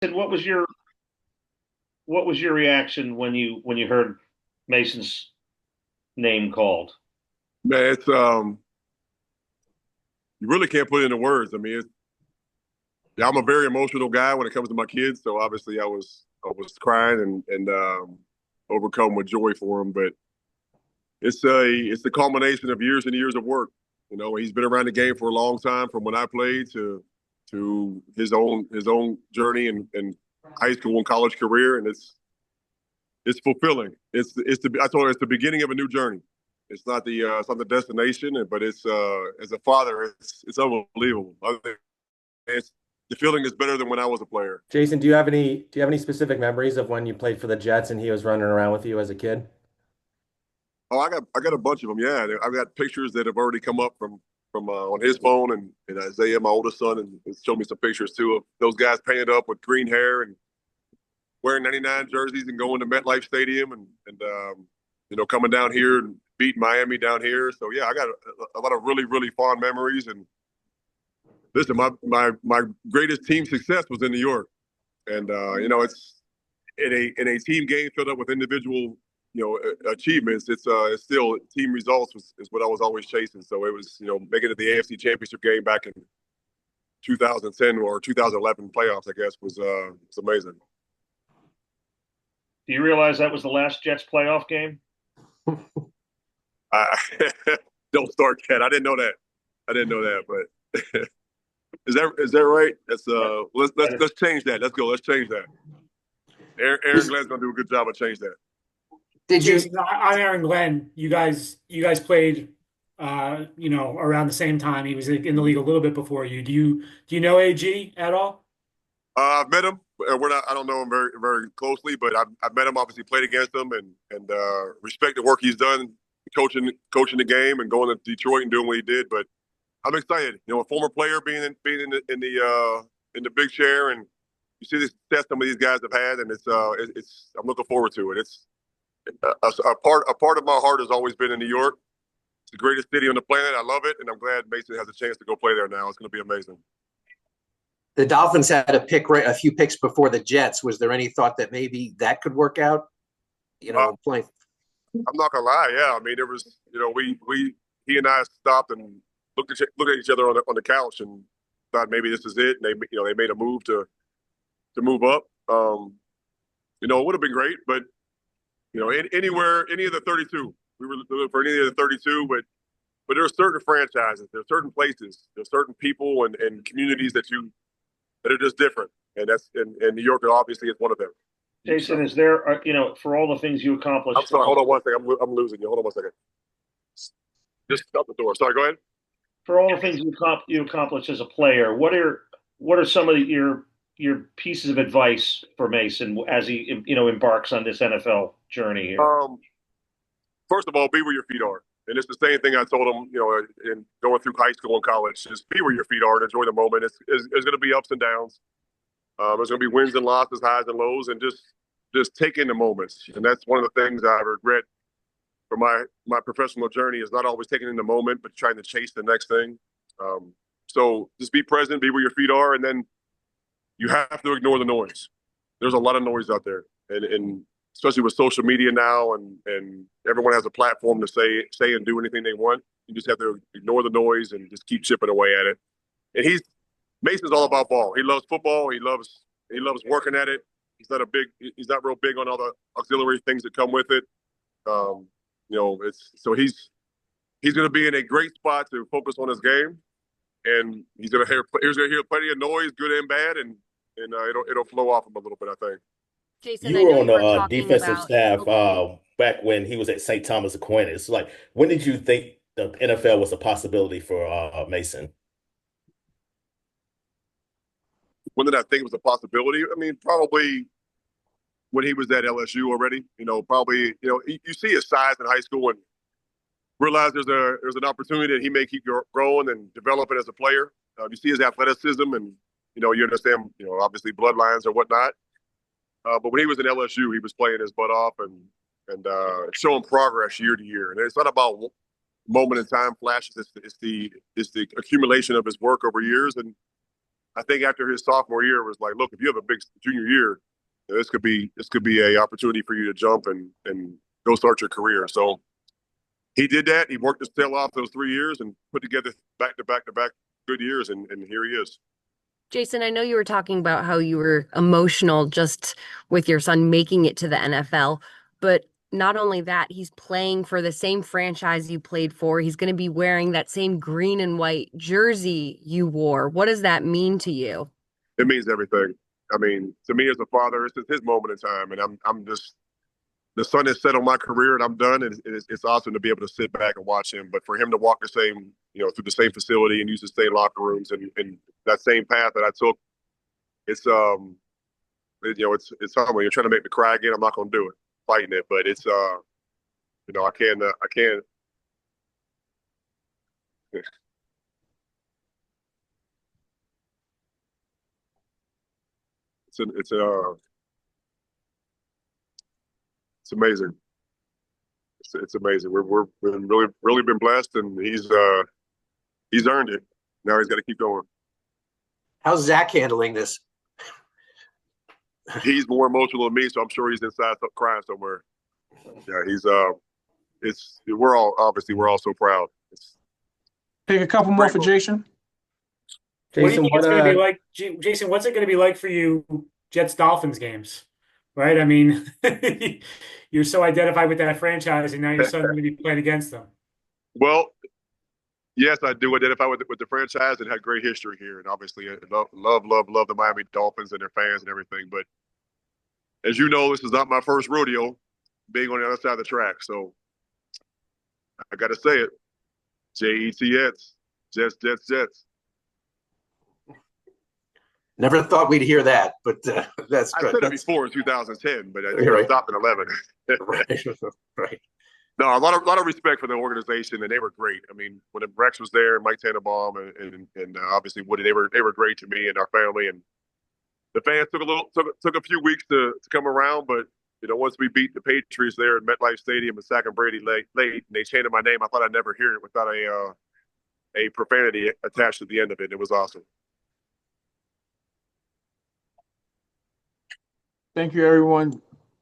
And what was your reaction when you heard Mason's name called? Man, it's you really can't put it into words. I mean, yeah, I'm a very emotional guy when it comes to my kids, so obviously I was crying and overcome with joy for him. But it's the culmination of years and years of work. You know, he's been around the game for a long time, from when I played to his own journey and high school and college career, and it's fulfilling. I told her it's the beginning of a new journey. It's not the destination, but it's as a father, it's unbelievable. It's the feeling is better than when I was a player. Jason, do you have any specific memories of when you played for the Jets and he was running around with you as a kid? Oh, I got a bunch of them. Yeah, I've got pictures that have already come up from on his phone and Isaiah, my oldest son, and he showed me some pictures too of those guys painted up with green hair and wearing '99 jerseys and going to MetLife Stadium and coming down here and beating Miami down here. So yeah, I got a lot of really really fond memories. And listen, my greatest team success was in New York, and it's in a team game filled up with individual achievements. It's still team results is what I was always chasing. So it was making it the AFC Championship game back in 2010 or 2011 playoffs, I guess, was amazing. Do you realize that was the last Jets playoff game? I, don't start, Cat. I didn't know that. I didn't know that, but is that right? That's let's change that. Let's go. Let's change that. Aaron Glenn's gonna do a good job of change that. Did you? Jason, I'm Aaron Glenn. You guys played, around the same time. He was in the league a little bit before you. Do you know AG at all? I've met him. We're not. I don't know him very very closely, but I've met him. Obviously, played against him, and respect the work he's done, coaching the game, and going to Detroit and doing what he did. But I'm excited. A former player being in the big chair, and you see this test some of these guys have had, and it's I'm looking forward to it. It's a part of my heart has always been in New York. It's the greatest city on the planet. I love it, and I'm glad Mason has a chance to go play there now. It's going to be amazing. The Dolphins had a few picks before the Jets. Was there any thought that maybe that could work out? Uh, Playing. I'm not gonna lie. Yeah, I mean, there was, we he and I stopped and looked at each other on the couch and thought maybe this is it. And they made a move to move up. It would have been great, but anywhere, any of the 32, we were looking for any of the 32. But there are certain franchises, there are certain places, there are certain people and communities that are just different, and New York obviously is one of them. Jason, is there, for all the things you I'm accomplished, sorry. Hold on one second. I'm losing you. Hold on one second. Just out the door. Sorry. Go ahead. for all the things you accomplished as a player, what are some of your pieces of advice for Mason as he embarks on this NFL journey here? First of all, be where your feet are. And it's the same thing I told him, in going through high school and college. Just be where your feet are and enjoy the moment. It's going to be ups and downs. There's going to be wins and losses, highs and lows, and just take in the moments. And that's one of the things I regret for my professional journey is not always taking in the moment, but trying to chase the next thing. So just be present, be where your feet are, and then you have to ignore the noise. There's a lot of noise out there, and especially with social media now, and everyone has a platform to say and do anything they want. You just have to ignore the noise and just keep chipping away at it. And Mason's all about ball. He loves football. He loves working at it. He's not real big on all the auxiliary things that come with it. Um, he's going to be in a great spot to focus on his game, and he's going to hear plenty of noise, good and bad, and it'll flow off him a little bit, I think. Jason, You I were know on you the were talking defensive about, staff oh, back when he was at St. Thomas Aquinas. Like, when did you think the NFL was a possibility for Mason? When did I think it was a possibility? I mean, probably when he was at LSU already. Probably you see his size in high school and realize there's an opportunity that he may keep growing and developing as a player. You see his athleticism and you understand obviously bloodlines or whatnot. But when he was in LSU, he was playing his butt off and showing progress year to year. And it's not about moment in time flashes. It's the accumulation of his work over years. And I think after his sophomore year, it was like, look, if you have a big junior year, this could be a opportunity for you to jump and go start your career. So he did that. He worked his tail off those 3 years and put together back to back to back good years, and here he is. Jason, I know you were talking about how you were emotional just with your son making it to the NFL, but not only that, he's playing for the same franchise you played for. He's going to be wearing that same green and white jersey you wore. What does that mean to you? It means everything. I mean, to me as a father, it's just his moment in time, and I'm just the sun has set on my career, and I'm done. And it's awesome to be able to sit back and watch him. But for him to walk the same, through the same facility and use the same locker rooms and that same path that I took, it's it's humbling. You're trying to make me cry again. I'm not going to do it, fighting it, but it's I can't. It's amazing. It's amazing. We're been really been blessed, and he's earned it. Now he's got to keep going. How's Zach handling this? He's more emotional than me, so I'm sure he's inside crying somewhere. Yeah, he's we're all so proud. Take a couple more for Jason. What do you Jason, think it's going to be like, Jason? What's it going to be like for you, Jets Dolphins games? Right? I mean, you're so identified with that franchise, and now your son's going to be playing against them. Well, yes, I do identify with the franchise and had great history here, and obviously love the Miami Dolphins and their fans and everything. But as you know, this is not my first rodeo being on the other side of the track, so I got to say it: Jets, Jets, Jets, Jets. Never thought we'd hear that, but that's I good. said it before in 2010, but I Right. stopped in 11. Right. No, a lot of respect for the organization, and they were great. I mean, when Rex was there, Mike Tannenbaum, and obviously Woody, they were great to me and our family. And the fans took a few weeks to come around, but once we beat the Patriots there at MetLife Stadium and sacking Brady late, and they chanted my name, I thought I'd never hear it without a profanity attached to the end of it. It was awesome. Thank you, everyone.